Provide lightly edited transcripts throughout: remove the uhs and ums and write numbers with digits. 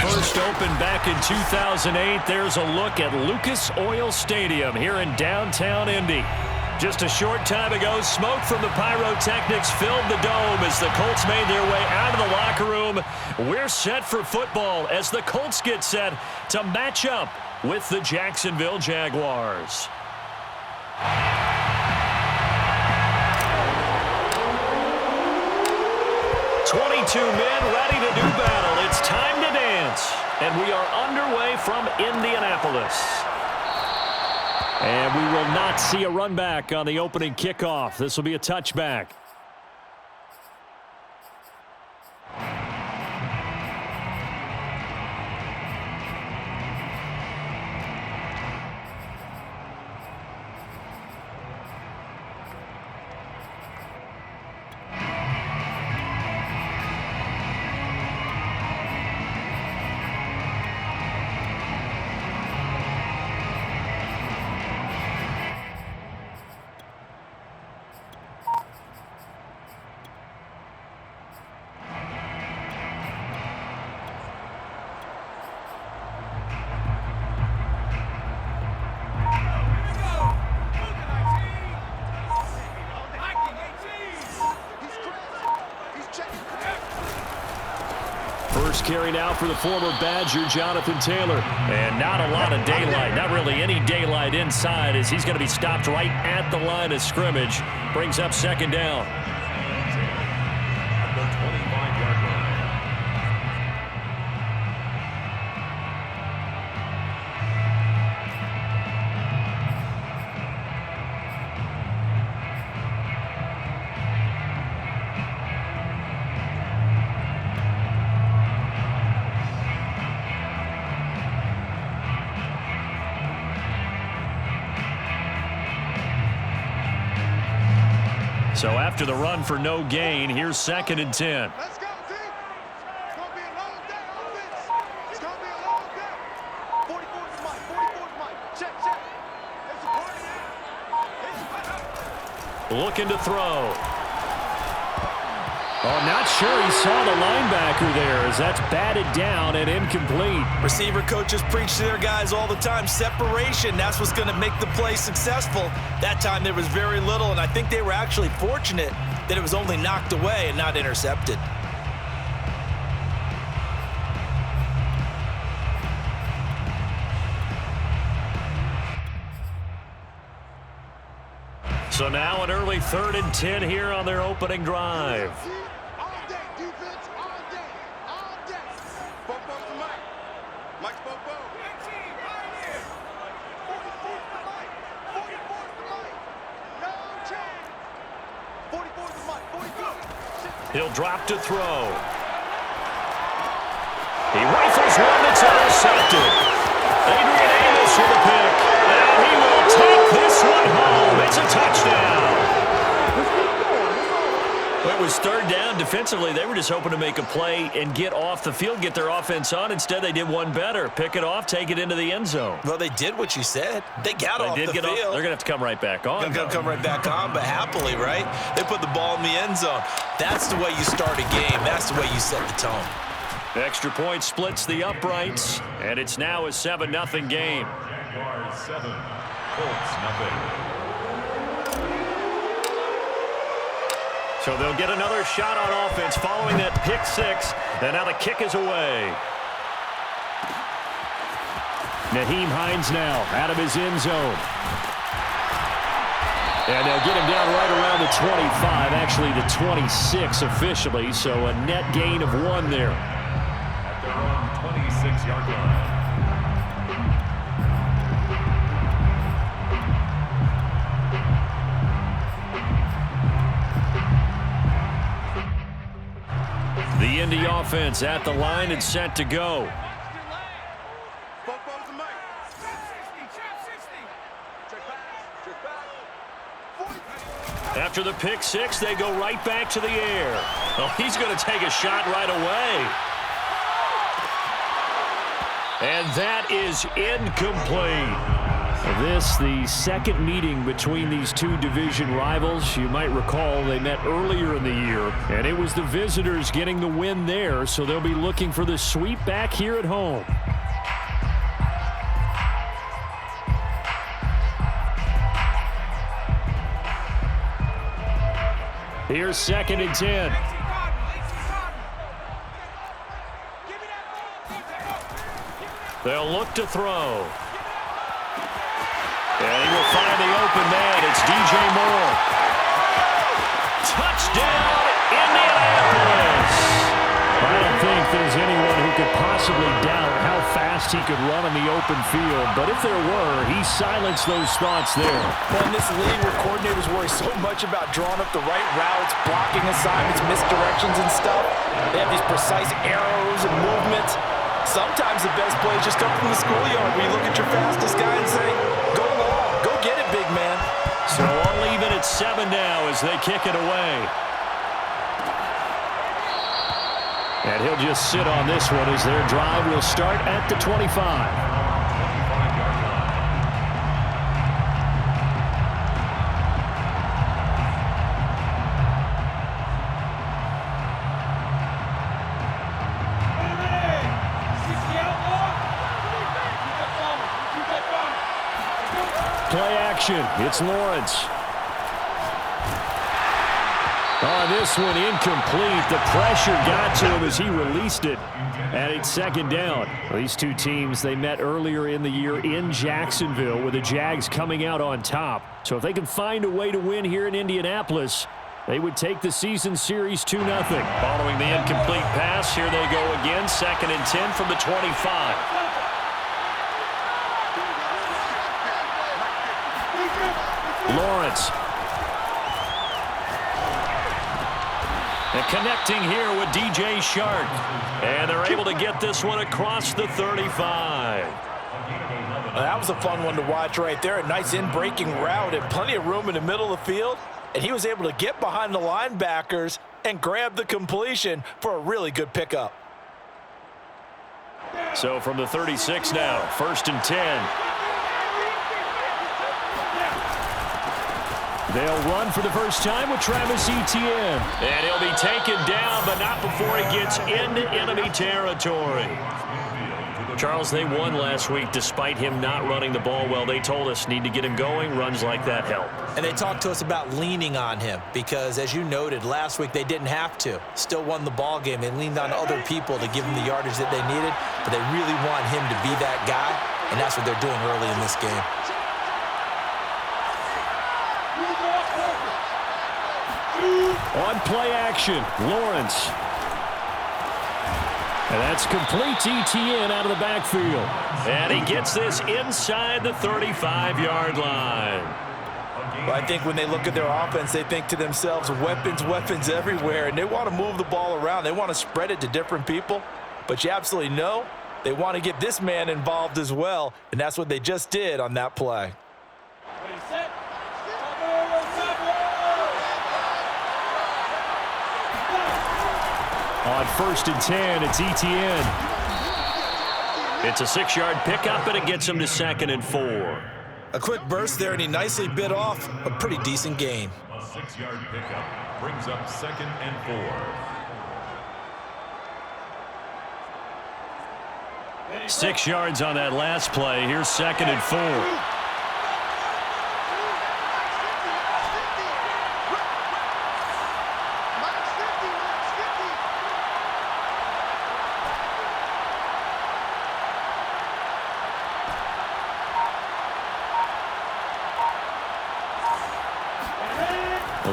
First opened back in 2008. There's a look at Lucas Oil Stadium here in downtown Indy. Just a short time ago, smoke from the pyrotechnics filled the dome as the Colts made their way out of the locker room. We're set for football as the Colts get set to match up with the Jacksonville Jaguars. 22 men ready to do battle. It's time to dance. And we are underway from Indianapolis. And we will not see a run back on the opening kickoff. This will be a touchback. First carry now for the former Badger, Jonathan Taylor. And not a lot of daylight, not really any daylight inside as he's going to be stopped right at the line of scrimmage. Brings up second down. So after the run for no gain, here's 2nd and 10. Let's go, team. It's going to be a long day, offense. It's going to be a long day. 44's Mike. 44's Mike. Check. There's a party now. Looking to throw. Oh, not sure he saw the linebacker there as that's batted down and incomplete. Receiver coaches preach to their guys all the time. Separation, that's what's going to make the play successful. That time there was very little, and I think they were actually fortunate that it was only knocked away and not intercepted. So now an early 3rd and 10 here on their opening drive. He'll drop to throw. He rifles one that's intercepted. Adrian Amos with a pick. And he will take this one home. It's a touchdown. Well, it was 3rd down. Defensively, they were just hoping to make a play and get off the field, get their offense on. Instead, they did one better. Pick it off, take it into the end zone. Well, they did what you said. They got off the field. They're going to have to come right back on. They're going to come right back on, but happily, right? They put the ball in the end zone. That's the way you start a game. That's the way you set the tone. Extra point splits the uprights, and it's now a 7-0 game. Jaguars 7, Colts 0. So they'll get another shot on offense following that pick six, and now the kick is away. Nyheim Hines now out of his end zone. And they'll get him down right around the 25, actually the 26 officially, so a net gain of 1 there. At their own 26-yard line. The Indy offense at the line and set to go. After the pick six, they go right back to the air. Oh, he's going to take a shot right away. And that is incomplete. This, the second meeting between these two division rivals. You might recall they met earlier in the year, and it was the visitors getting the win there, so they'll be looking for the sweep back here at home. Here's 2nd and 10. They'll look to throw. And he will find the open man. It's DJ Moore. Touchdown, Indianapolis. I don't think there's anyone who could possibly doubt how fast he could run in the open field. But if there were, he silenced those thoughts there. Well, in this league where coordinators worry so much about drawing up the right routes, blocking assignments, misdirections and stuff, they have these precise arrows and movements. Sometimes the best plays just come from the schoolyard where you look at your fastest guy and say, go long, go get it, big man. So all even at 7 now as they kick it away. And he'll just sit on this one as their drive will start at the 25. Play action. It's Lawrence. On this one, incomplete. The pressure got to him as he released it. And it's 2nd down. These two teams, they met earlier in the year in Jacksonville with the Jags coming out on top. So if they can find a way to win here in Indianapolis, they would take the season series 2-0. Following the incomplete pass, here they go again. 2nd and 10 from the 25. Lawrence. And connecting here with DJ Shark. And they're able to get this one across the 35. That was a fun one to watch right there. A nice in-breaking route and plenty of room in the middle of the field. And he was able to get behind the linebackers and grab the completion for a really good pickup. So from the 36 now, 1st and 10. They'll run for the first time with Travis Etienne. And he'll be taken down, but not before he gets into enemy territory. Charles, they won last week despite him not running the ball well. They told us need to get him going. Runs like that help. And they talked to us about leaning on him because, as you noted, last week they didn't have to. Still won the ball game. They leaned on other people to give them the yardage that they needed, but they really want him to be that guy, and that's what they're doing early in this game. On play action, Lawrence. And that's complete to Etienne out of the backfield. And he gets this inside the 35-yard line. Well, I think when they look at their offense, they think to themselves, weapons, weapons everywhere, and they want to move the ball around. They want to spread it to different people. But you absolutely know they want to get this man involved as well, and that's what they just did on that play. On 1st and 10, it's Etienne. It's a 6-yard pickup, and it gets him to 2nd and 4. A quick burst there, and he nicely bit off a pretty decent gain. A 6-yard pickup brings up 2nd and 4. 6 yards on that last play. Here's 2nd and 4.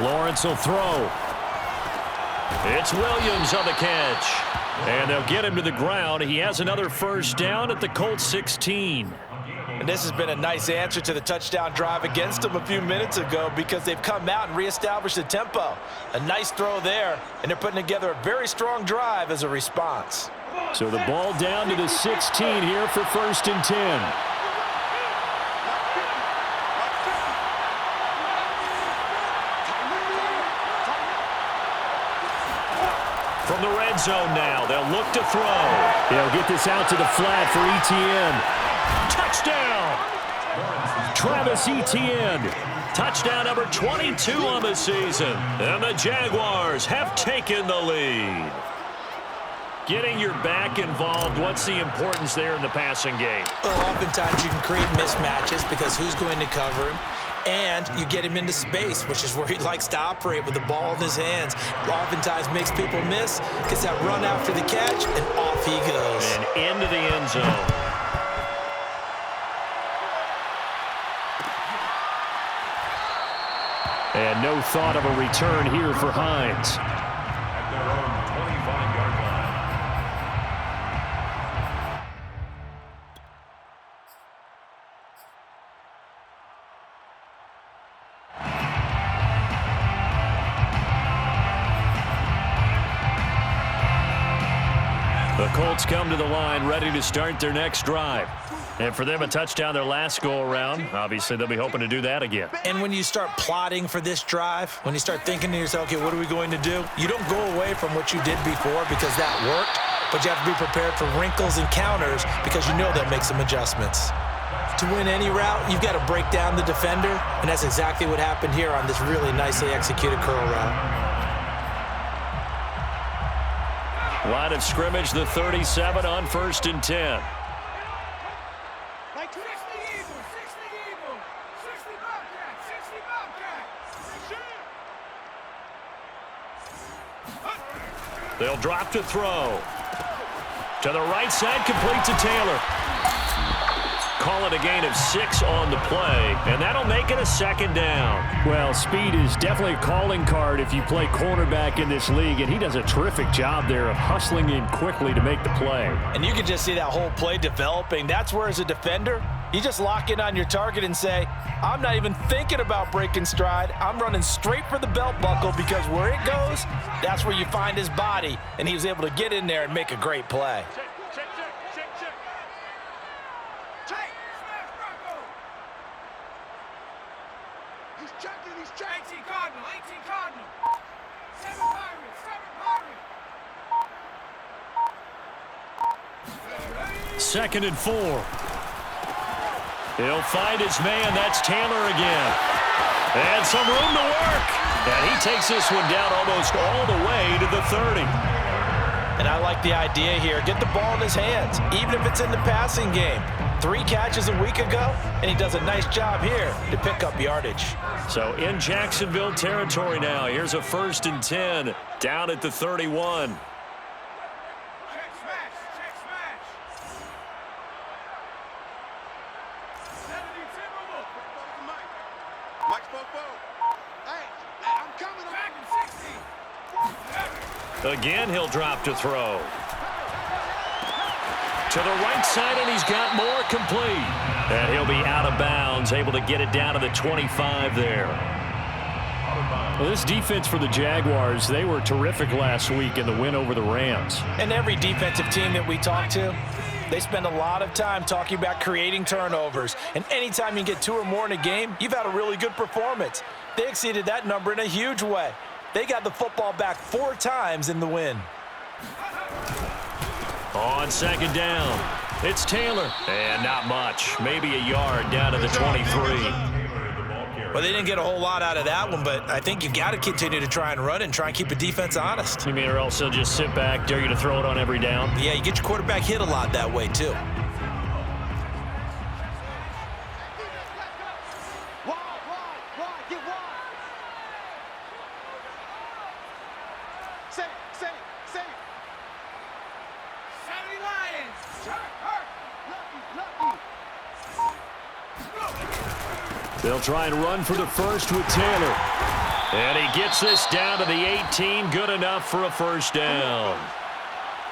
Lawrence will throw. It's Williams on the catch. And they'll get him to the ground. He has another first down at the Colts 16. And this has been a nice answer to the touchdown drive against them a few minutes ago because they've come out and reestablished the tempo. A nice throw there, and they're putting together a very strong drive as a response. So the ball down to the 16 here for 1st and 10. From the red zone now, they'll look to throw. They'll get this out to the flat for Etienne. Touchdown! Travis Etienne. Touchdown number 22 on the season. And the Jaguars have taken the lead. Getting your back involved, what's the importance there in the passing game? Well, oftentimes you can create mismatches because who's going to cover him? And you get him into space, which is where he likes to operate with the ball in his hands. Oftentimes makes people miss, gets that run after the catch, and off he goes. And into the end zone. And no thought of a return here for Hines. At their own 25-yard line. The Colts come to the line ready to start their next drive. And for them, a touchdown their last go-around. Obviously, they'll be hoping to do that again. And when you start plotting for this drive, when you start thinking to yourself, okay, what are we going to do? You don't go away from what you did before because that worked, but you have to be prepared for wrinkles and counters because you know they'll make some adjustments. To win any route, you've got to break down the defender, and that's exactly what happened here on this really nicely executed curl route. Line of scrimmage, the 37 on 1st and 10. They'll drop to throw. To the right side, complete to Taylor. Call it a gain of 6 on the play, and that'll make it a 2nd down. Well, speed is definitely a calling card if you play cornerback in this league, and he does a terrific job there of hustling in quickly to make the play. And you can just see that whole play developing. That's where, as a defender, you just lock in on your target and say, I'm not even thinking about breaking stride. I'm running straight for the belt buckle because where it goes, that's where you find his body, and he was able to get in there and make a great play. He's checking. 18 Cardinal, 18 Cardinal. 7 Pirates, 7 Pirates. 2nd and 4. He'll find his man. That's Taylor again. And some room to work. And he takes this one down almost all the way to the 30. And I like the idea here. Get the ball in his hands, even if it's in the passing game. 3 catches a week ago, and he does a nice job here to pick up yardage. So in Jacksonville territory now. Here's a 1st and 10 down at the 31. Check smash, check smash. 70 Timberwolf. Mike spoke forward. Hey, I'm coming. Back in 60. Again, he'll drop to throw. To the right side, and he's got more complete. And he'll be out of bounds, able to get it down to the 25 there. Well, this defense for the Jaguars, they were terrific last week in the win over the Rams. And every defensive team that we talk to, they spend a lot of time talking about creating turnovers. And anytime you get 2 or more in a game, you've had a really good performance. They exceeded that number in a huge way. They got the football back 4 times in the win. On 2nd down, it's Taylor. And not much. Maybe a yard down to the 23. Well, they didn't get a whole lot out of that one, but I think you got to continue to try and run and try and keep the defense honest. You mean or else they'll just sit back, dare you to throw it on every down? Yeah, you get your quarterback hit a lot that way, too. Wide, get wide. Say. 70 Lions. Hurt. Lucky. They'll try and run for the first with Taylor. And he gets this down to the 18, good enough for a first down.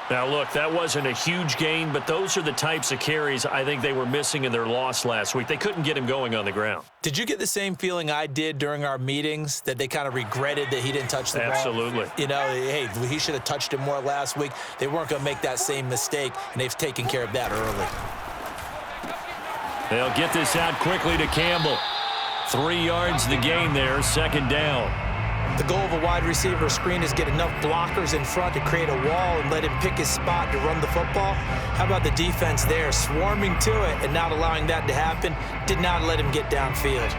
Now, look, that wasn't a huge gain, but those are the types of carries I think they were missing in their loss last week. They couldn't get him going on the ground. Did you get the same feeling I did during our meetings, that they kind of regretted that he didn't touch the ball? Absolutely. You know, hey, he should have touched it more last week. They weren't going to make that same mistake, and they've taken care of that early. They'll get this out quickly to Campbell. 3 yards the gain there, second down. The goal of a wide receiver screen is get enough blockers in front to create a wall and let him pick his spot to run the football. How about the defense there, swarming to it and not allowing that to happen? Did not let him get downfield.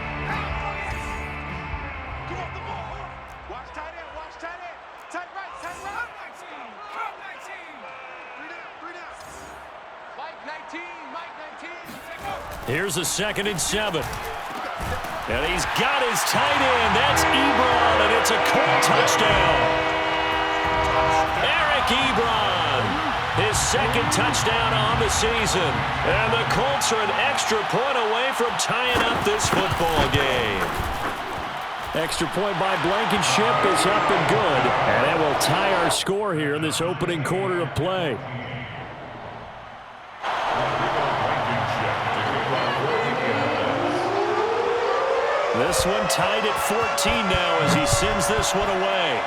Come on, the ball. Watch tight end, watch tight end. Tight right, tight right. 3 down. Mike 19, Mike 19. Here's a 2nd and 7. And he's got his tight end. That's Ebron, and it's a Colt touchdown. Eric Ebron, his 2nd touchdown on the season. And the Colts are an extra point away from tying up this football game. Extra point by Blankenship is up and good. And that will tie our score here in this opening quarter of play. This one tied at 14 now as he sends this one away.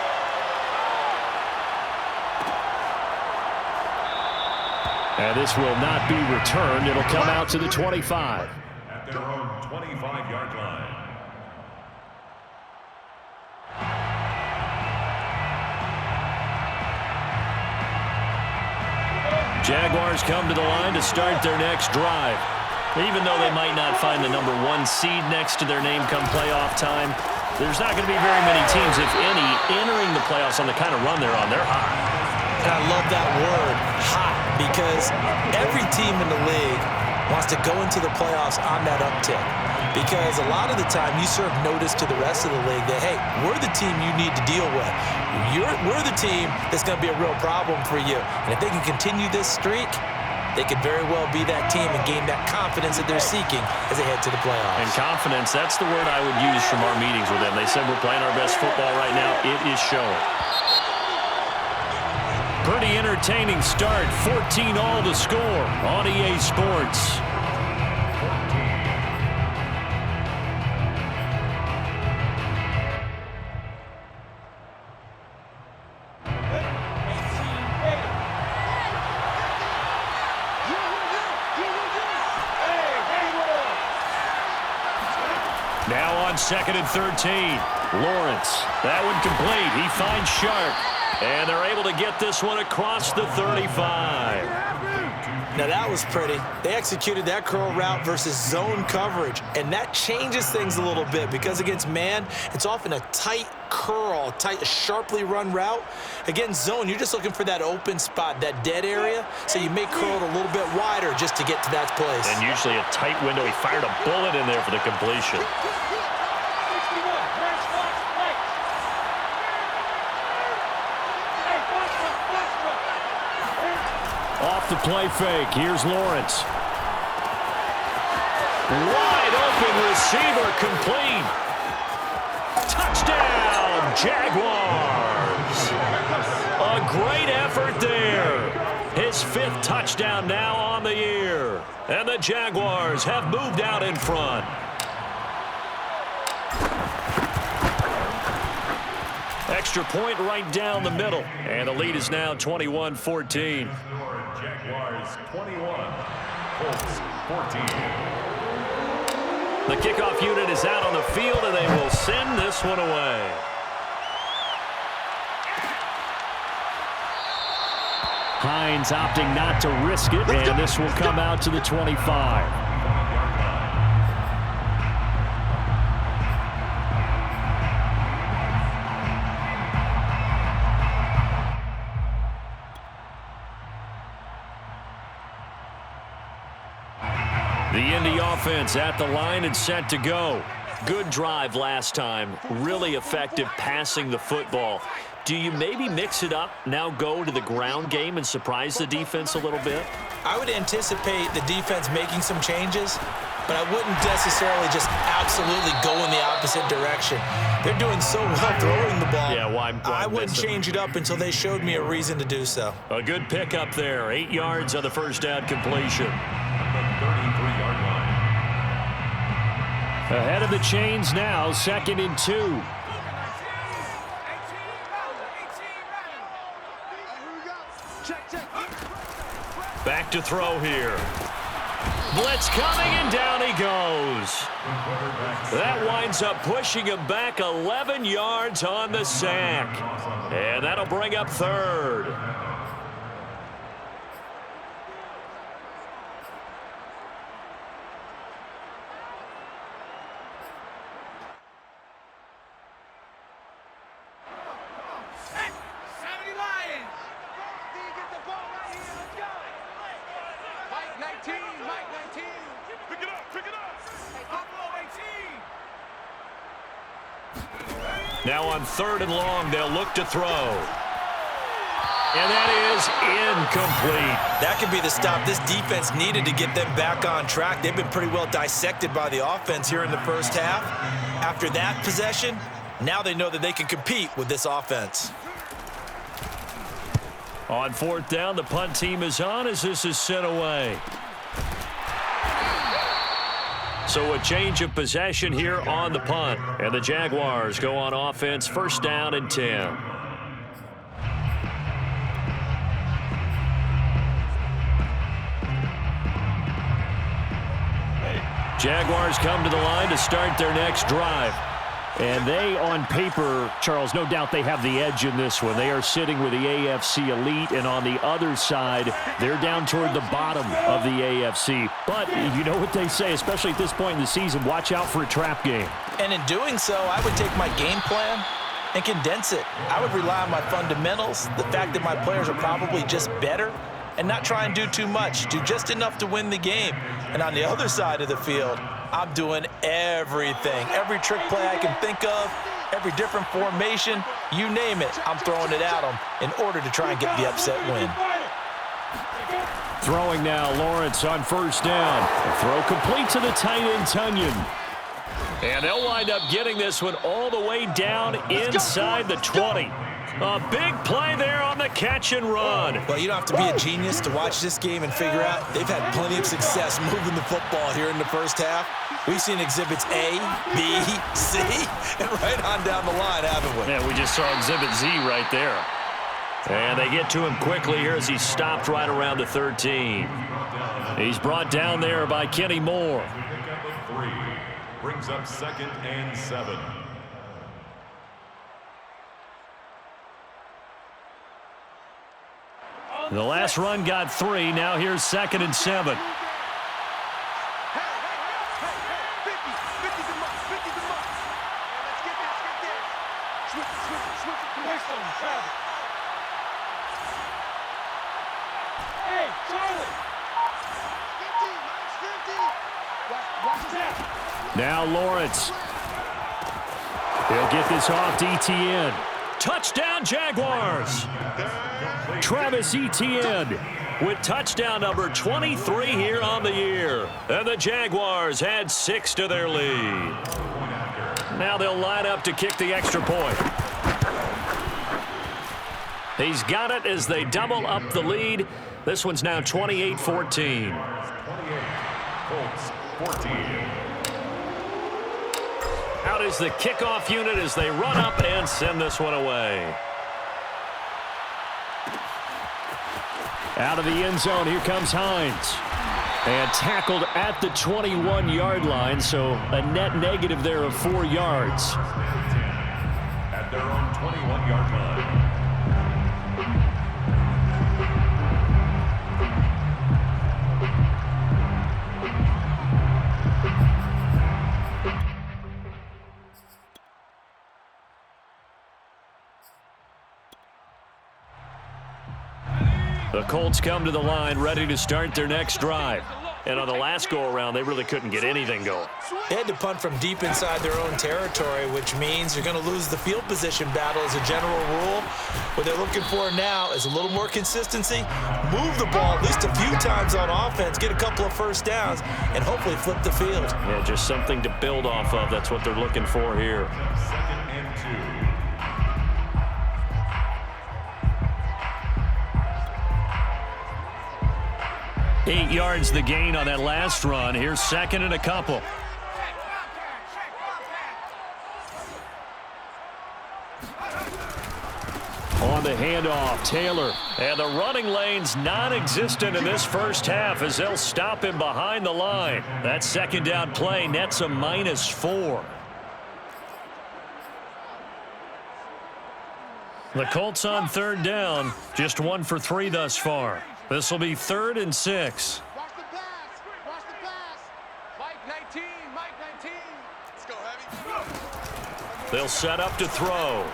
And this will not be returned. It'll come out to the 25. At their own 25-yard line. Jaguars come to the line to start their next drive. Even though they might not find the number 1 seed next to their name come playoff time, there's not going to be very many teams, if any, entering the playoffs on the kind of run they're on. They're hot. And I love that word, hot, because every team in the league wants to go into the playoffs on that uptick. Because a lot of the time you serve notice to the rest of the league that, hey, we're the team you need to deal with. We're the team that's going to be a real problem for you. And if they can continue this streak, they could very well be that team and gain that confidence that they're seeking as they head to the playoffs. And confidence, that's the word I would use from our meetings with them. They said we're playing our best football right now. It is showing. Pretty entertaining start. 14 all to score on EA Sports. Now on 2nd and 13. Lawrence. That one complete. He finds Sharp. And they're able to get this one across the 35. Now that was pretty. They executed that curl route versus zone coverage. And that changes things a little bit because against man, it's often a tight curl, tight, sharply run route. Against zone, you're just looking for that open spot, that dead area. So you may curl it a little bit wider just to get to that place. And usually a tight window. He fired a bullet in there for the completion. Off the play fake. Here's Lawrence. Wide open receiver complete. Touchdown, Jaguars. A great effort there. His 5th touchdown now on the year. And the Jaguars have moved out in front. Extra point right down the middle. And the lead is now 21-14. Jaguars 21, Colts 14. The kickoff unit is out on the field, and they will send this one away. Hines opting not to risk it, and this will come out to the 25. The Indy offense at the line and set to go. Good drive last time. Really effective passing the football. Do you maybe mix it up, now go to the ground game and surprise the defense a little bit? I would anticipate the defense making some changes, but I wouldn't necessarily just absolutely go in the opposite direction. They're doing so well throwing the ball. Yeah, why I wouldn't miss it? change it up until they showed me a reason to do so. A good pickup there. 8 yards on the first down completion. The 33-yard line. Ahead of the chains now, 2nd and 2. 18 battle. 18 Here we go. Check. Back to throw here. Blitz coming, and down he goes. That winds up pushing him back 11 yards on the sack. And that'll bring up 3rd. battle. 70 Lions. Get the ball right here. Let's go. Mike 19. Pick it up. Buffalo 18. Now on 3rd and long, they'll look to throw. And that is incomplete. That could be the stop this defense needed to get them back on track. They've been pretty well dissected by the offense here in the first half. After that possession, now they know that they can compete with this offense. On 4th down, the punt team is on as this is sent away. So a change of possession here on the punt. And the Jaguars go on offense, 1st down and 10. Jaguars come to the line to start their next drive. And they, on paper, Charles, no doubt they have the edge in this one. They are sitting with the AFC elite, and on the other side, they're down toward the bottom of the AFC. But you know what they say, especially at this point in the season, watch out for a trap game. And in doing so, I would take my game plan and condense it. I would rely on my fundamentals, the fact that my players are probably just better, and not try and do too much, do just enough to win the game. And on the other side of the field, I'm doing everything. Every trick play I can think of, every different formation, you name it, I'm throwing it at them in order to try and get the upset win. Throwing now, Lawrence on 1st down. The throw complete to the tight end, Tunyon. And they'll wind up getting this one all the way down inside the 20. A big play there on the catch and run. Well, you don't have to be a genius to watch this game and figure out they've had plenty of success moving the football here in the first half. We've seen exhibits A, B, C, and right on down the line, haven't we? Yeah, we just saw exhibit Z right there. And they get to him quickly here as he stopped right around the 13. He's brought down there by Kenny Moore. Pickup of 3 brings up 2nd and 7. The last run got 3. Now here's 2nd and 7. Hey, 50's a must. Let's get this. Switch it. Waste on him, Travis. Hey, Charlie. 50. Watch his head. Now Lawrence. He'll get this off to Etienne. Touchdown, Jaguars. Travis Etienne with touchdown number 23 here on the year. And the Jaguars add 6 to their lead. Now they'll line up to kick the extra point. He's got it as they double up the lead. This one's now 28-14. 28, Colts 14. Out is the kickoff unit as they run up and send this one away. Out of the end zone, here comes Hines. And tackled at the 21-yard line, so a net negative there of 4 yards. At their own 21-yard line. The Colts come to the line ready to start their next drive. And on the last go-around, they really couldn't get anything going. They had to punt from deep inside their own territory, which means you're going to lose the field position battle as a general rule. What they're looking for now is a little more consistency, move the ball at least a few times on offense, get a couple of first downs, and hopefully flip the field. Yeah, just something to build off of. That's what they're looking for here. 2nd and 2. 8 yards the gain on that last run. Here's 2nd and a couple. On the handoff, Taylor. And the running lane's non-existent in this first half as they'll stop him behind the line. That 2nd down play nets a -4. The Colts on 3rd down, just 1 for 3 thus far. This will be 3rd and 6. Watch the pass. Watch the pass. Mike 19. Mike 19. Let's go, Heavy. They'll set up to throw.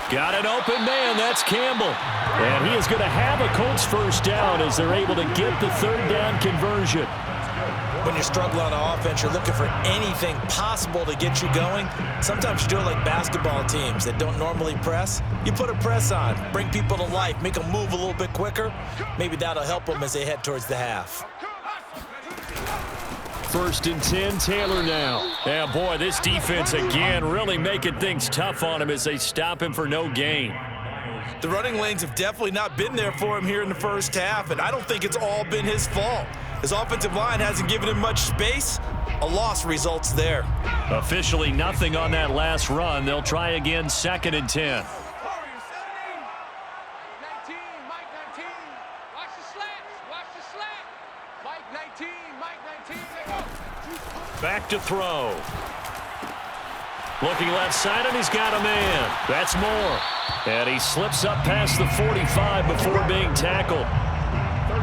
Got an open man. That's Campbell. And he is going to have a Colts first down as they're able to get the 3rd down conversion. When you're struggling on offense, you're looking for anything possible to get you going. Sometimes you do it like basketball teams that don't normally press. You put a press on, bring people to life, make them move a little bit quicker. Maybe that'll help them as they head towards the half. 1st and 10, Taylor now. Yeah, boy, this defense again really making things tough on him as they stop him for no gain. The running lanes have definitely not been there for him here in the first half, and I don't think it's all been his fault. His offensive line hasn't given him much space. A loss results there. Officially nothing on that last run. They'll try again 2nd and 10. 19, Mike 19. Watch the slats. Watch the slat. Mike 19, Mike 19. They go. Back to throw. Looking left side, and he's got a man. That's Moore. And he slips up past the 45 before being tackled.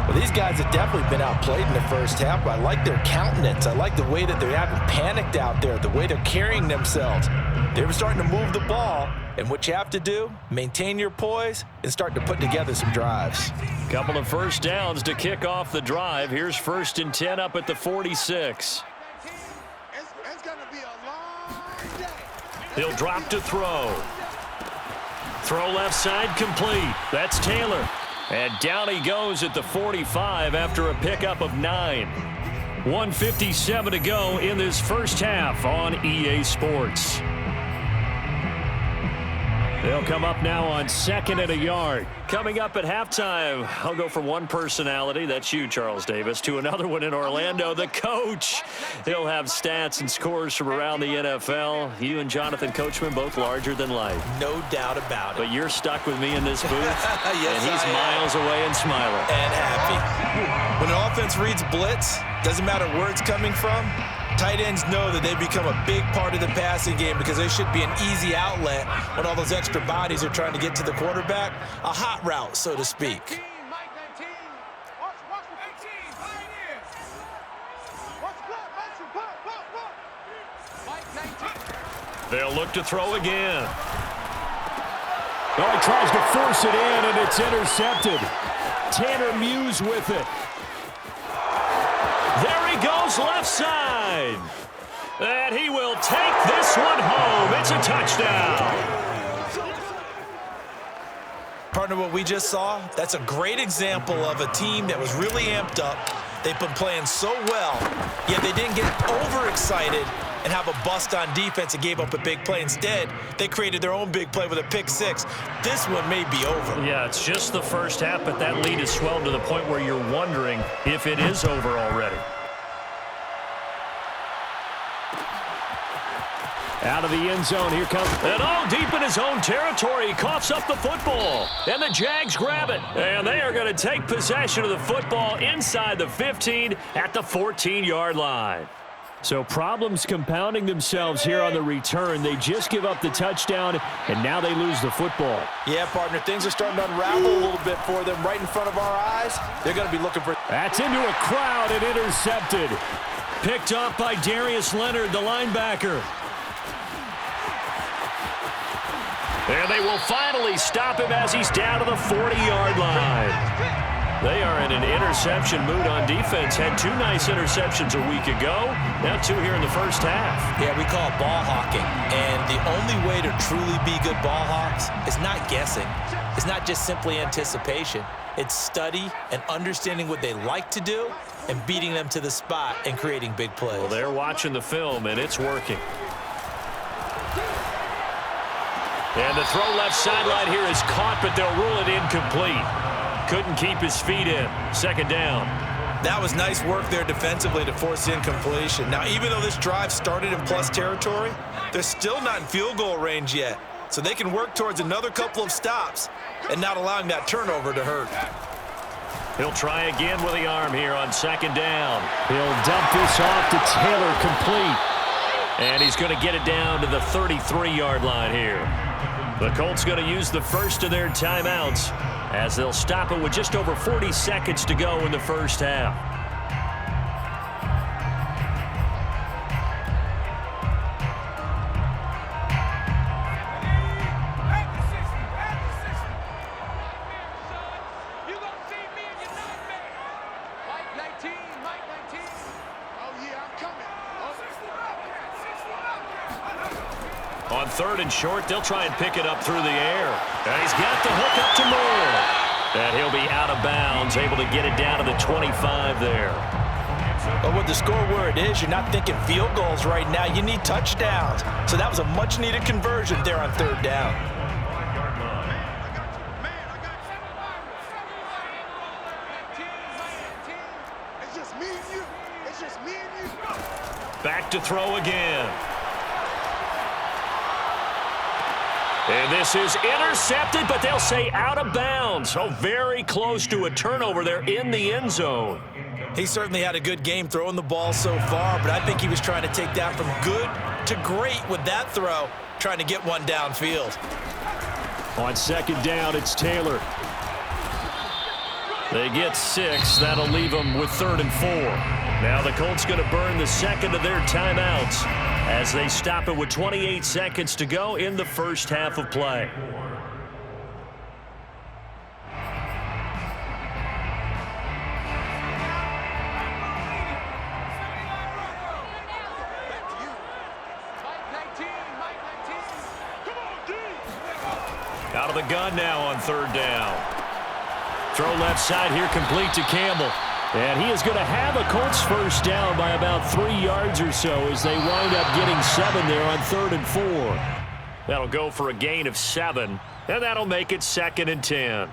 Well, these guys have definitely been outplayed in the first half, but I like their countenance. I like the way that they haven't panicked out there, the way they're carrying themselves. They're starting to move the ball, and what you have to do, maintain your poise and start to put together some drives. Couple of first downs to kick off the drive. Here's 1st and 10 up at the 46. It's going to be a long day. He'll drop to throw. Throw left side complete. That's Taylor. And down he goes at the 45 after a pickup of 9. 1:57 to go in this first half on EA Sports. They'll come up now on 2nd and a yard. Coming up at halftime, I'll go from one personality, that's you, Charles Davis, to another one in Orlando, the coach. He'll have stats and scores from around the NFL. You and Jonathan Coachman, both larger than life. No doubt about it. But you're stuck with me in this booth, Yes, and he's miles away and smiling. And happy. When an offense reads blitz, doesn't matter where it's coming from, tight ends know that they become a big part of the passing game because they should be an easy outlet when all those extra bodies are trying to get to the quarterback. A hot route, so to speak. Mike 19. Watch the 18. Pioneers. Watch the block. Watch the block. Mike 19. They'll look to throw again. Oh, he tries to force it in, and it's intercepted. Tanner Muse with it. There he goes left side. And he will take this one home. It's a touchdown. Partner, what we just saw, that's a great example of a team that was really amped up. They've been playing so well, yet they didn't get overexcited and have a bust on defense and gave up a big play. Instead, they created their own big play with a pick six. This one may be over. Yeah, it's just the first half, but that lead has swelled to the point where you're wondering if it is over already. Out of the end zone, here comes, and all deep in his own territory, he coughs up the football, and the Jags grab it, and they are going to take possession of the football inside the 15 at the 14-yard line. So problems compounding themselves here on the return. They just give up the touchdown, and now they lose the football. Yeah, partner, things are starting to unravel a little bit for them right in front of our eyes. They're going to be looking for... That's into a crowd and intercepted. Picked up by Darius Leonard, the linebacker. And they will finally stop him as he's down to the 40-yard line. They are in an interception mood on defense. Had 2 nice interceptions a week ago. Now 2 here in the first half. Yeah, we call it ball hawking. And the only way to truly be good ball hawks is not guessing. It's not just simply anticipation. It's study and understanding what they like to do and beating them to the spot and creating big plays. Well, they're watching the film, and it's working. And the throw left sideline here is caught, but they'll rule it incomplete. Couldn't keep his feet in. Second down. That was nice work there defensively to force incompletion. Now, even though this drive started in plus territory, they're still not in field goal range yet. So they can work towards another couple of stops and not allowing that turnover to hurt. He'll try again with the arm here on second down. He'll dump this off to Taylor, complete. And he's going to get it down to the 33-yard line here. The Colts going to use the first of their timeouts as they'll stop it with just over 40 seconds to go in the first half. On third and short, they'll try and pick it up through the air. And he's got the hook up to Moore. And he'll be out of bounds, able to get it down to the 25 there. But with the score where it is, you're not thinking field goals right now. You need touchdowns. So that was a much-needed conversion there on third down. It's just me and you. It's just me and you. Back to throw again. And this is intercepted, but they'll say out of bounds. So very close to a turnover there in the end zone. He certainly had a good game throwing the ball so far, but I think he was trying to take that from good to great with that throw, trying to get one downfield. On second down, it's Taylor. They get 6. That'll leave them with 3rd and 4. Now the Colts going to burn the second of their timeouts as they stop it with 28 seconds to go in the first half of play. Out of the gun now on third down. Throw left side here, complete to Campbell. And he is going to have a Colts first down by about 3 yards or so as they wind up getting 7 there on 3rd and 4. That'll go for a gain of 7, and that'll make it 2nd and 10.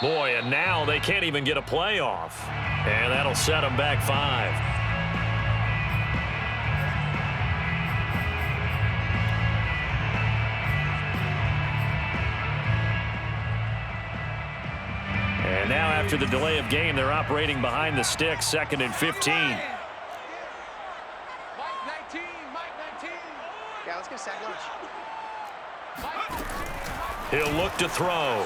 Boy, and now they can't even get a playoff. And that'll set them back 5. And now after the delay of game, they're operating behind the sticks, 2nd and 15. Yeah, let's get a sack lunch. He'll look to throw.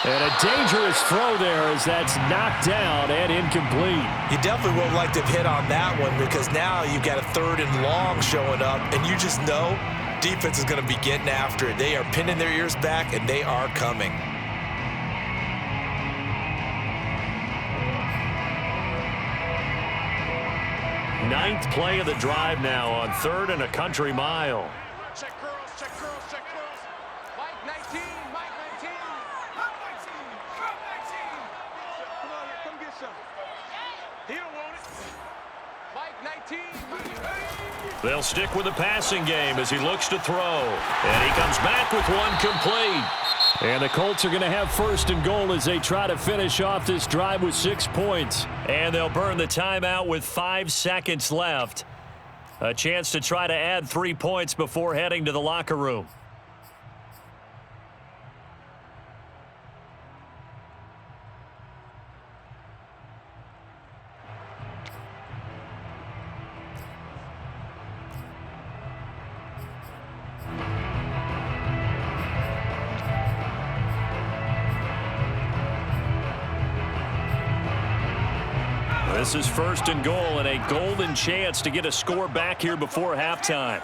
And a dangerous throw there as that's knocked down and incomplete. You definitely would like to have hit on that one because now you've got a 3rd and long showing up, and you just know defense is going to be getting after it. They are pinning their ears back, and they are coming. Ninth play of the drive now on 3rd and a country mile. Check girls, check girls, check girls. Mike 19, Mike 19. Come on here, come get some. He don't want it. Mike 19, Mike 19. They'll stick with the passing game as he looks to throw. And he comes back with one complete. And the Colts are going to have first and goal as they try to finish off this drive with 6 points. And they'll burn the timeout with 5 seconds left. A chance to try to add 3 points before heading to the locker room. This is first and goal and a golden chance to get a score back here before halftime.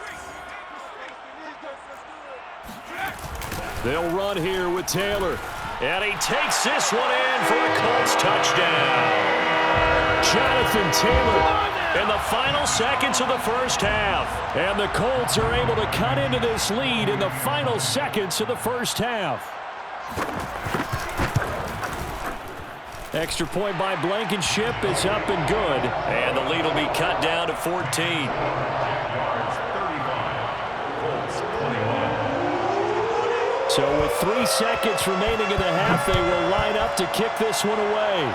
They'll run here with Taylor. And he takes this one in for a Colts touchdown. Jonathan Taylor in the final seconds of the first half. And the Colts are able to cut into this lead in the final seconds of the first half. Extra point by Blankenship is up and good. And the lead will be cut down to 14. Jaguars 35, Colts 21. So with 3 seconds remaining in the half, they will line up to kick this one away.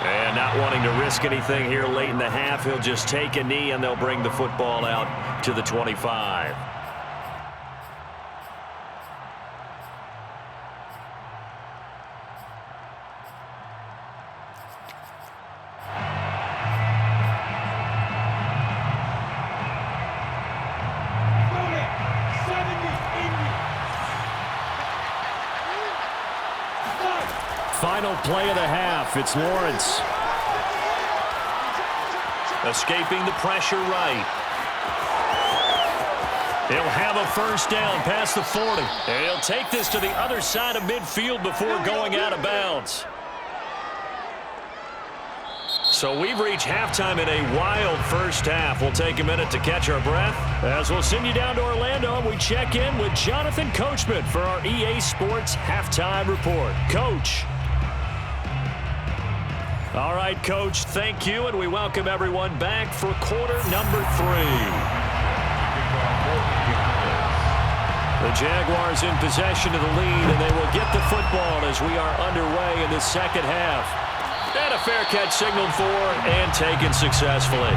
And not wanting to risk anything here late in the half, he'll just take a knee and they'll bring the football out to the 25. Final play of the half. It's Lawrence. Escaping the pressure right. He'll have a first down past the 40. And he'll take this to the other side of midfield before going out of bounds. So we've reached halftime in a wild first half. We'll take a minute to catch our breath as we'll send you down to Orlando and we check in with Jonathan Coachman for our EA Sports Halftime Report. Coach. All right, Coach, thank you, and we welcome everyone back for quarter number 3. The Jaguars in possession of the lead, and they will get the football as we are underway in the second half. And a fair catch signaled for and taken successfully.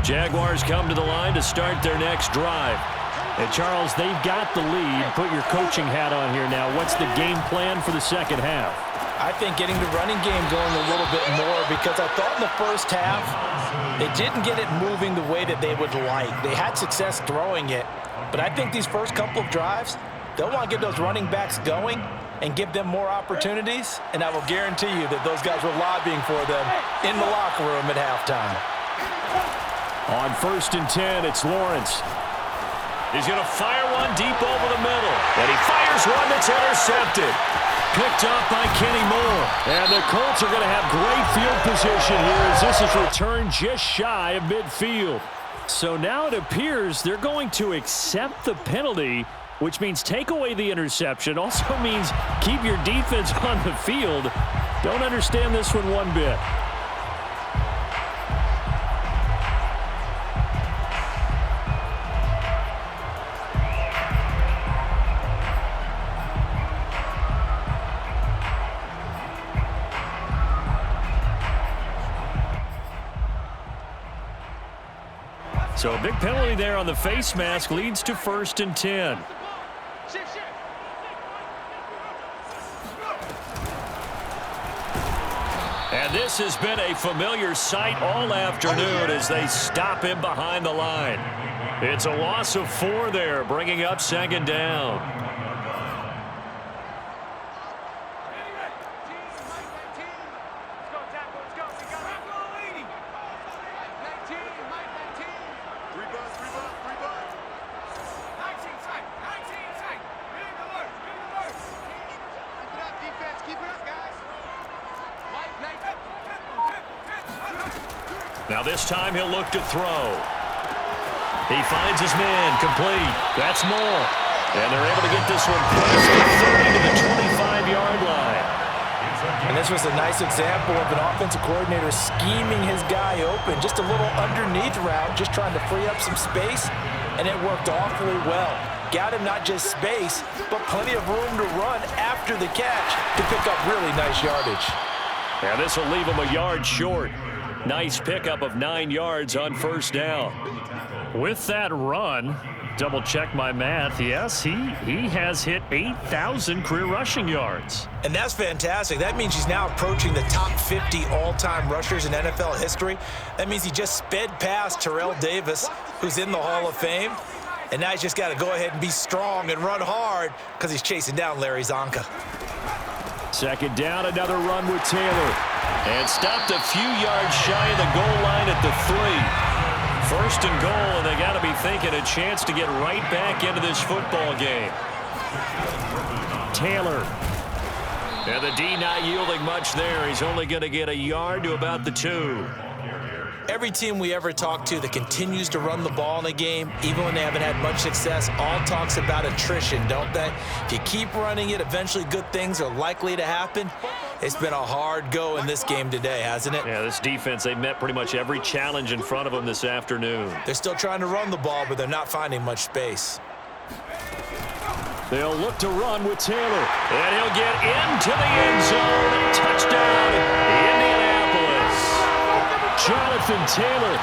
Jaguars come to the line to start their next drive. And Charles, they've got the lead. Put your coaching hat on here now. What's the game plan for the second half? I think getting the running game going a little bit more, because I thought in the first half they didn't get it moving the way that they would like. They had success throwing it, but I think these first couple of drives, they'll want to get those running backs going and give them more opportunities, and I will guarantee you that those guys were lobbying for them in the locker room at halftime. On 1st and 10, it's Lawrence. He's going to fire one deep over the middle. And he fires one that's intercepted. Picked up by Kenny Moore. And the Colts are going to have great field position here as this is returned just shy of midfield. So now it appears they're going to accept the penalty, which means take away the interception. Also means keep your defense on the field. Don't understand this one bit. So a big penalty there on the face mask leads to 1st and 10. And this has been a familiar sight all afternoon as they stop him behind the line. It's a loss of 4 there, bringing up 2nd down. Now this time he'll look to throw. He finds his man complete. That's Moore. And they're able to get this one close to 30 to the 25-yard line. And this was a nice example of an offensive coordinator scheming his guy open. Just a little underneath route, just trying to free up some space, and it worked awfully well. Got him not just space, but plenty of room to run after the catch to pick up really nice yardage. And this will leave him a yard short. Nice pickup of 9 yards on first down. With that run, double check my math, yes, he has hit 8,000 career rushing yards. And that's fantastic. That means he's now approaching the top 50 all-time rushers in NFL history. That means he just sped past Terrell Davis, who's in the Hall of Fame. And now he's just got to go ahead and be strong and run hard because he's chasing down Larry Zonka. Second down, another run with Taylor. And stopped a few yards shy of the goal line at the 3. First and goal, and they got to be thinking a chance to get right back into this football game. Taylor. And the D not yielding much there. He's only going to get a yard to about the 2. Every team we ever talk to that continues to run the ball in a game, even when they haven't had much success, all talks about attrition, don't they? If you keep running it, eventually good things are likely to happen. It's been a hard go in this game today, hasn't it? Yeah, this defense, they met pretty much every challenge in front of them this afternoon. They're still trying to run the ball, but they're not finding much space. They'll look to run with Taylor. And he'll get into the end zone. Touchdown, Indianapolis. Jonathan Taylor,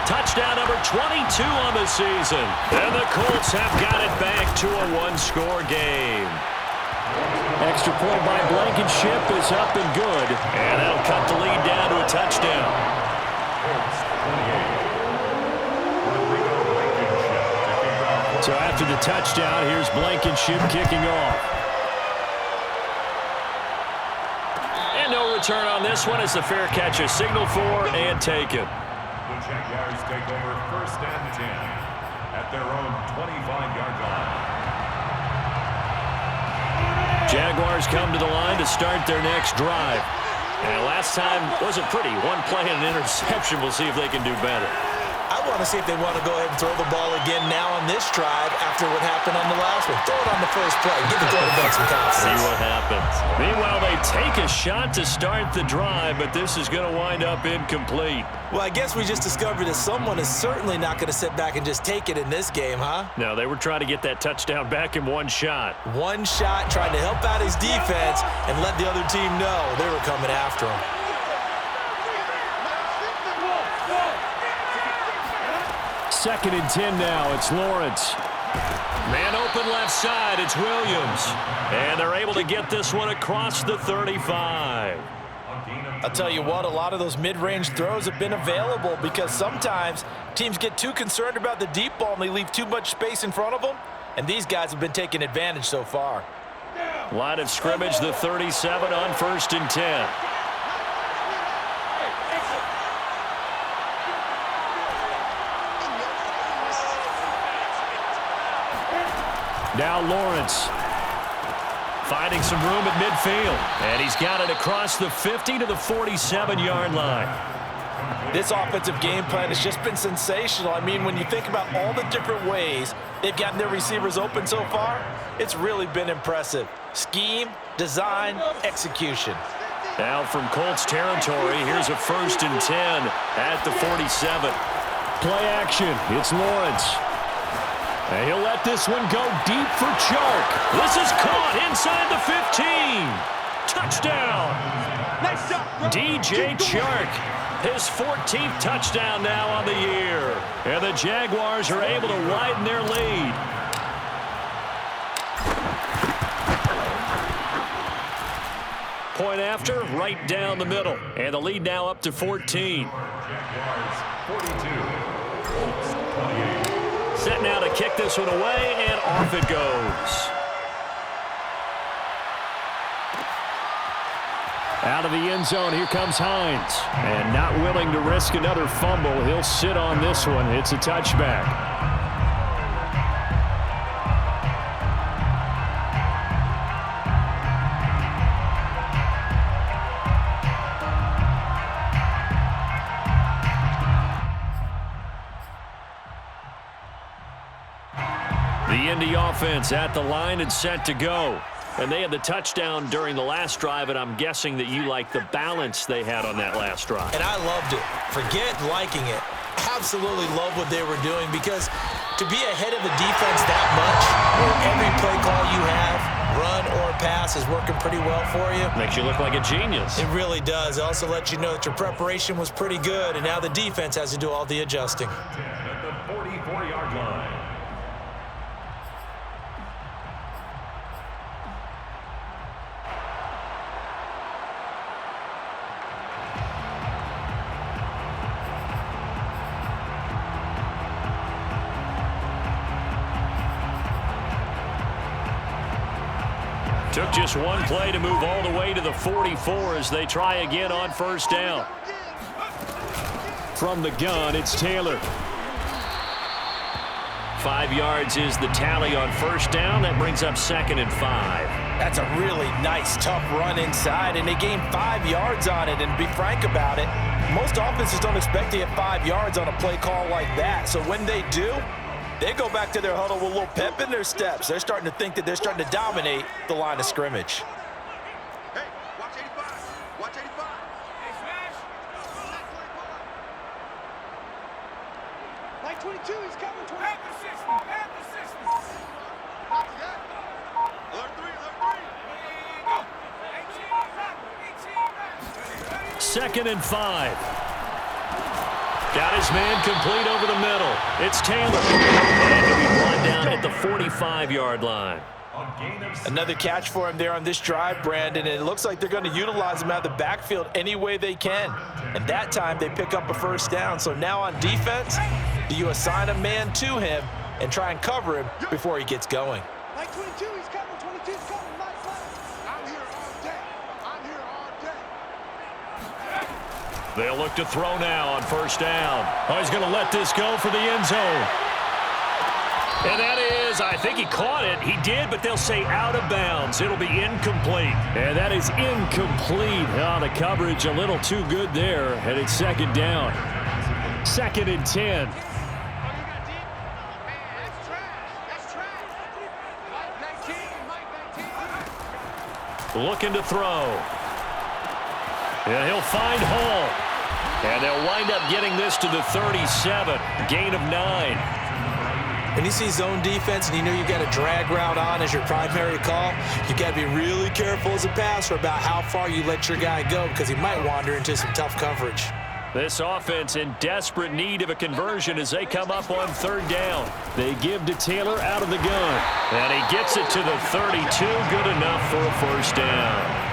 touchdown number 22 on the season. And the Colts have got it back to a one-score game. Extra point by Blankenship is up and good. And that'll cut the lead down to a touchdown. So after the touchdown, here's Blankenship kicking off. And no return on this one as the fair catch is signaled for and taken. The Jaguars take over first and 10 at their own 25-yard line. Jaguars come to the line to start their next drive. And last time wasn't pretty. One play and an interception. We'll see if they can do better. I want to see if they want to go ahead and throw the ball again now on this drive after what happened on the last one. Throw it on the first play. Give the quarterback some confidence. See what happens. Meanwhile, they take a shot to start the drive, but this is going to wind up incomplete. Well, I guess we just discovered that someone is certainly not going to sit back and just take it in this game, huh? No, they were trying to get that touchdown back in one shot. One shot, trying to help out his defense and let the other team know they were coming after him. Second and 10 now. It's Lawrence. Man open left side. It's Williams. And they're able to get this one across the 35. I'll tell you what, a lot of those mid-range throws have been available because sometimes teams get too concerned about the deep ball and they leave too much space in front of them. And these guys have been taking advantage so far. Line of scrimmage, the 37 on first and 10. Now Lawrence finding some room at midfield. And he's got it across the 50 to the 47-yard line. This offensive game plan has just been sensational. I mean, when you think about all the different ways they've gotten their receivers open so far, it's really been impressive. Scheme, design, execution. Now from Colts territory, here's a first and 10 at the 47. Play action. It's Lawrence. And he'll let this one go deep for Chark. This is caught inside the 15. Touchdown. Nice job, DJ Chark. His 14th touchdown now on the year. And the Jaguars are able to widen their lead. Point after, right down the middle. And the lead now up to 14. Jaguars 42, Colts 28. Set now to kick this one away, and off it goes. Out of the end zone, here comes Hines. And not willing to risk another fumble, he'll sit on this one. It's a touchback. The Indy offense at the line and set to go. And they had the touchdown during the last drive, and I'm guessing that you like the balance they had on that last drive. And I loved it. Forget liking it. Absolutely love what they were doing, because to be ahead of the defense that much, where every play call you have, run or pass, is working pretty well for you. Makes you look like a genius. It really does. It also lets you know that your preparation was pretty good, and now the defense has to do all the adjusting. At the 44-yard line. Took just one play to move all the way to the 44 as they try again on first down. From the gun, it's Taylor. 5 yards is the tally on first down. That brings up 2nd and 5. That's a really nice, tough run inside, and they gained 5 yards on it. And to be frank about it, most offenses don't expect to get 5 yards on a play call like that. So when they do, they go back to their huddle with a little pep in their steps. They're starting to think that they're starting to dominate the line of scrimmage. Hey, watch 85. Watch 85. Hey, smash. Like 22, he's coming. 20. Have the system. Have the system. Not yet. Alert 3, alert 3. Go. 2nd and 5. Got his man complete over the middle. It's Taylor. And he'll be brought down at the 45-yard line. Another catch for him there on this drive, Brandon, and it looks like they're going to utilize him out of the backfield any way they can. And that time they pick up a first down. So now on defense, do you assign a man to him and try and cover him before he gets going? Like 22, he's coming. 22's coming. I'm here all day. I'm here all day. They'll look to throw now on first down. Oh, he's going to let this go for the end zone. And that is, I think he caught it. He did, but they'll say out of bounds. It'll be incomplete. And that is incomplete. Oh, the coverage a little too good there. And it's 2nd down. 2nd and 10. Looking to throw. And he'll find Hall. And they'll wind up getting this to the 37. Gain of 9. When you see zone defense and you know you've got a drag route on as your primary call, you've got to be really careful as a passer about how far you let your guy go, because he might wander into some tough coverage. This offense in desperate need of a conversion as they come up on 3rd down. They give to Taylor out of the gun. And he gets it to the 32. Good enough for a first down.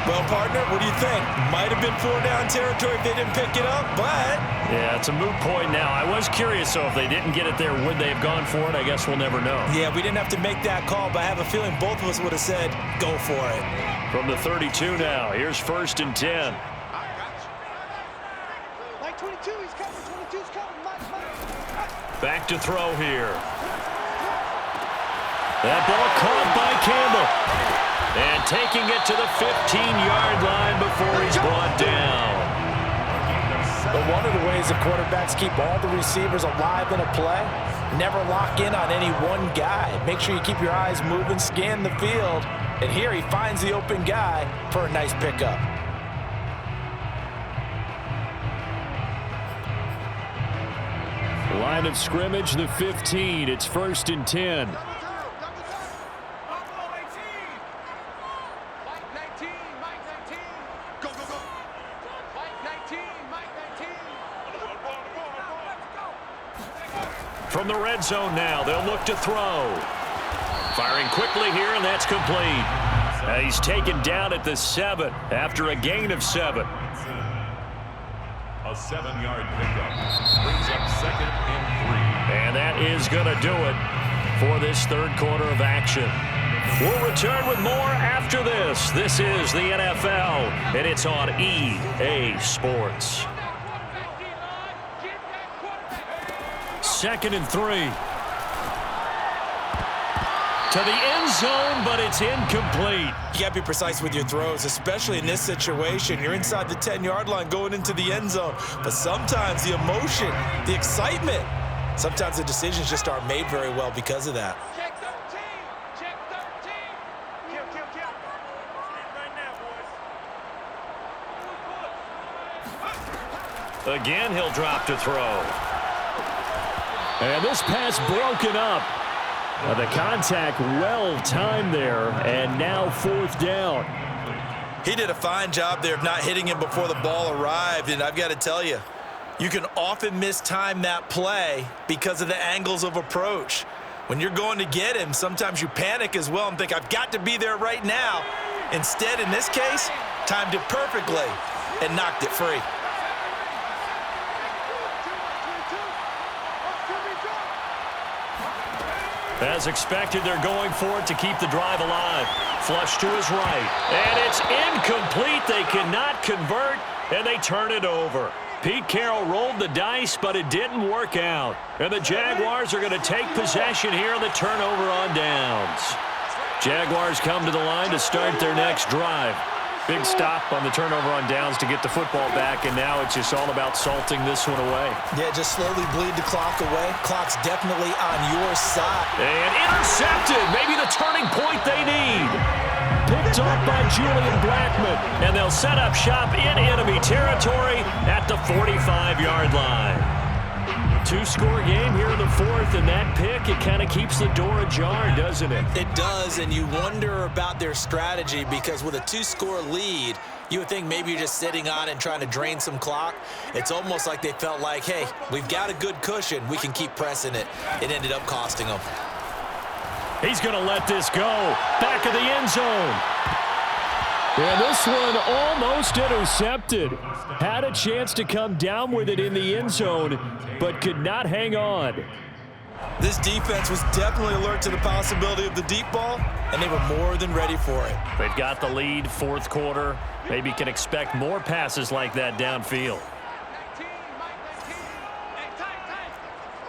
Well, partner, what do you think? Might have been 4-down territory if they didn't pick it up, but... Yeah, it's a moot point now. I was curious, so if they didn't get it there, would they have gone for it? I guess we'll never know. Yeah, we didn't have to make that call, but I have a feeling both of us would have said, go for it. From the 32 now, here's 1st and 10. Like 22, he's coming. 22's coming. Back to throw here. That ball caught by Campbell. And taking it to the 15-yard line before he's brought down. But one of the ways the quarterbacks keep all the receivers alive in a play, never lock in on any one guy. Make sure you keep your eyes moving, scan the field. And here he finds the open guy for a nice pickup. Line of scrimmage, the 15. It's 1st and 10. From the red zone now, they'll look to throw. Firing quickly here, and that's complete. He's taken down at the 7 after a gain of 7. A 7-yard pickup brings up 2nd and 3. And that is going to do it for this 3rd quarter of action. We'll return with more after this. This is the NFL, and it's on EA Sports. 2nd and 3. To the end zone, but it's incomplete. You got to be precise with your throws, especially in this situation. You're inside the 10-yard line going into the end zone. But sometimes the emotion, the excitement Sometimes the decisions just aren't made very well because of that. Check 13. Check 13. Kill, kill, kill. Right now, boys. Again, he'll drop to throw. And this pass broken up. The contact well timed there, and now 4th down. He did a fine job there of not hitting him before the ball arrived, and I've got to tell you, you can often mistime that play because of the angles of approach. When you're going to get him, sometimes you panic as well and think, I've got to be there right now. Instead, in this case, timed it perfectly and knocked it free. As expected, they're going for it to keep the drive alive. Flush to his right. And it's incomplete. They cannot convert, and they turn it over. Pete Carroll rolled the dice, but it didn't work out. And the Jaguars are going to take possession here on the turnover on downs. Jaguars come to the line to start their next drive. Big stop on the turnover on downs to get the football back, and now it's just all about salting this one away. Yeah, just slowly bleed the clock away. Clock's definitely on your side. And intercepted. Maybe the turning point they need. Picked off by Julian Blackman. And they'll set up shop in enemy territory at the 45-yard line. 2-score game here in the 4th, and that pick, it kind of keeps the door ajar, doesn't it? It does, and you wonder about their strategy because with a 2-score lead, you would think maybe you're just sitting on and trying to drain some clock. It's almost like they felt like, hey, we've got a good cushion. We can keep pressing it. It ended up costing them. He's going to let this go. Back of the end zone. And this one almost intercepted. Had a chance to come down with it in the end zone, but could not hang on. This defense was definitely alert to the possibility of the deep ball, and they were more than ready for it. They've got the lead, 4th quarter. Maybe can expect more passes like that downfield. 19, Mike 19. Hey, tight.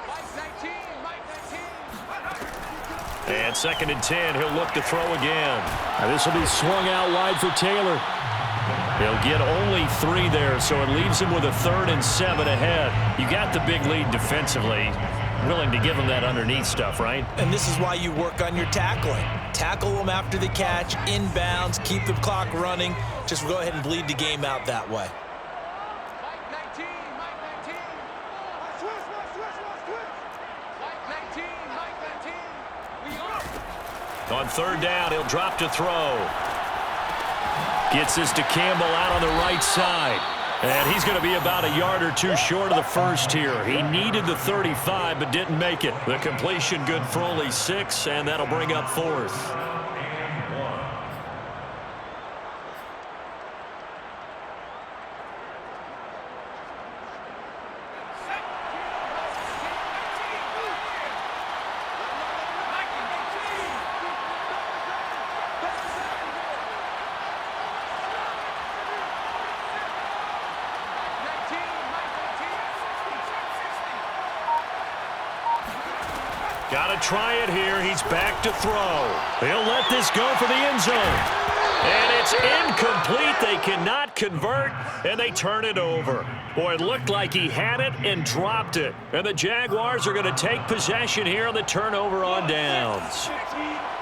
Mike 19, Mike 19. And 2nd and 10, he'll look to throw again. Now this will be swung out wide for Taylor. He'll get only 3 there, so it leaves him with a 3rd and 7 ahead. You got the big lead defensively. Willing to give him that underneath stuff, right? And this is why you work on your tackling. Tackle them after the catch, inbounds, keep the clock running. Just go ahead and bleed the game out that way. Mike 19, Mike 19. Switch. Mike 19, Mike 19. We are. On 3rd down, he'll drop to throw. Gets this to Campbell out on the right side. And he's going to be about a yard or 2 short of the first here. He needed the 35, but didn't make it. The completion good for only 6, and that'll bring up 4th. Got to try it here. He's back to throw. He'll let this go for the end zone. And it's incomplete. They cannot convert, and they turn it over. Boy, it looked like he had it and dropped it. And the Jaguars are going to take possession here on the turnover on downs.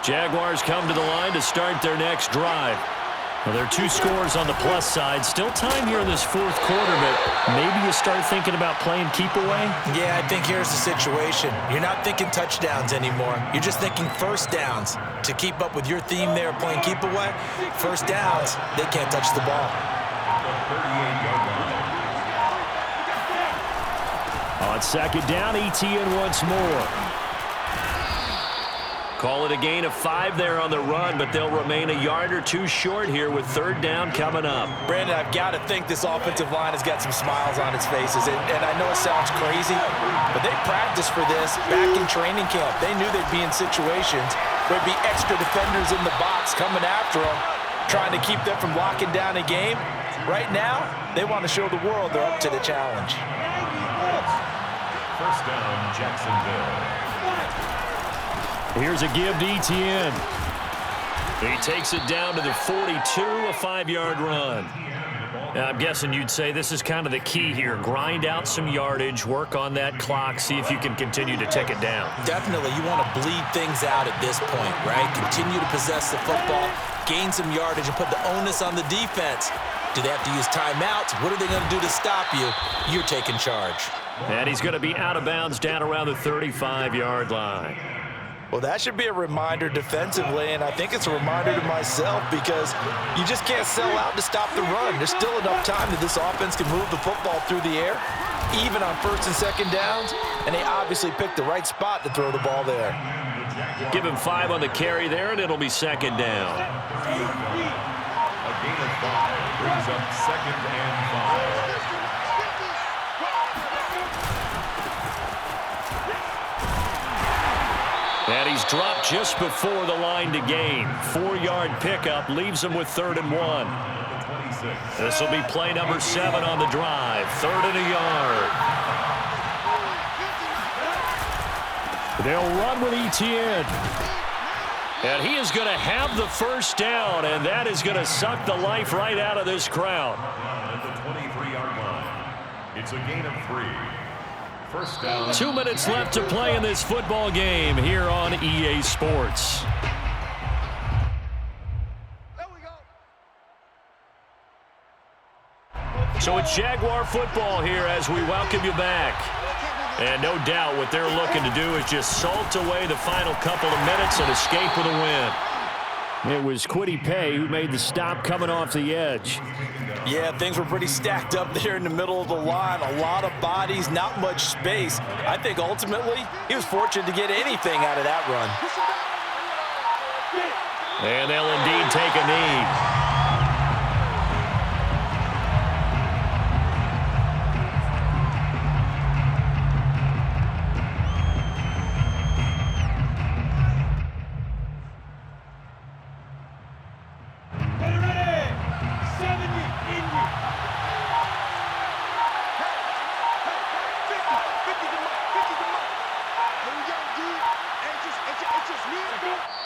Jaguars come to the line to start their next drive. Well, there are 2 scores on the plus side. Still time here in this 4th quarter, but maybe you start thinking about playing keep away? Yeah, I think here's the situation. You're not thinking touchdowns anymore. You're just thinking first downs. To keep up with your theme there, playing keep away, first downs, they can't touch the ball. On 2nd down, ETN once more. Call it a gain of 5 there on the run, but they'll remain a yard or 2 short here with 3rd down coming up. Brandon, I've got to think this offensive line has got some smiles on its faces. And I know it sounds crazy, but they practiced for this back in training camp. They knew they'd be in situations where there'd be extra defenders in the box coming after them, trying to keep them from locking down a game. Right now, they want to show the world they're up to the challenge. 1st down, Jacksonville. Here's a give to ETN. He takes it down to the 42, a 5-yard run. I'm guessing you'd say this is kind of the key here. Grind out some yardage, work on that clock, see if you can continue to tick it down. Definitely, you want to bleed things out at this point, right? Continue to possess the football, gain some yardage, and put the onus on the defense. Do they have to use timeouts? What are they going to do to stop you? You're taking charge. And he's going to be out of bounds down around the 35-yard line. Well, that should be a reminder defensively, and I think it's a reminder to myself because you just can't sell out to stop the run. There's still enough time that this offense can move the football through the air, even on first and second downs, and they obviously picked the right spot to throw the ball there. Give him 5 on the carry there, and it'll be second down. A gain of 5 brings up 2nd and 5. And he's dropped just before the line to gain. 4-yard pickup leaves him with 3rd and 1. This will be play number 7 on the drive. 3rd and a yard. They'll run with Etienne. And he is going to have the first down, and that is going to suck the life right out of this crowd. At the 23-yard line, it's a gain of 3. First down. 2 minutes left to play in this football game here on EA Sports. There we go. So it's Jaguar football here as we welcome you back. And no doubt what they're looking to do is just salt away the final couple of minutes and escape with a win. It was Kwity Paye who made the stop coming off the edge. Yeah, things were pretty stacked up there in the middle of the line. A lot of bodies, not much space. I think ultimately he was fortunate to get anything out of that run. And they'll indeed take a knee.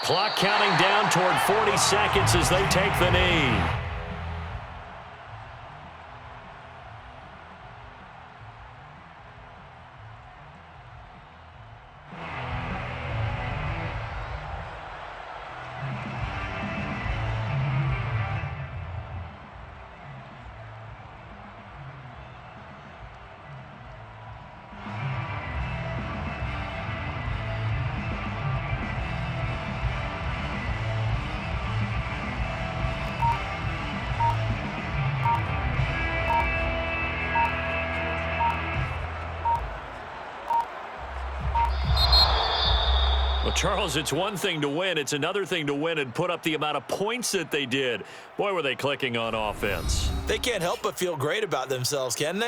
Clock counting down toward 40 seconds as they take the knee. Well, Charles, it's one thing to win. It's another thing to win and put up the amount of points that they did. Boy, were they clicking on offense. They can't help but feel great about themselves, can they?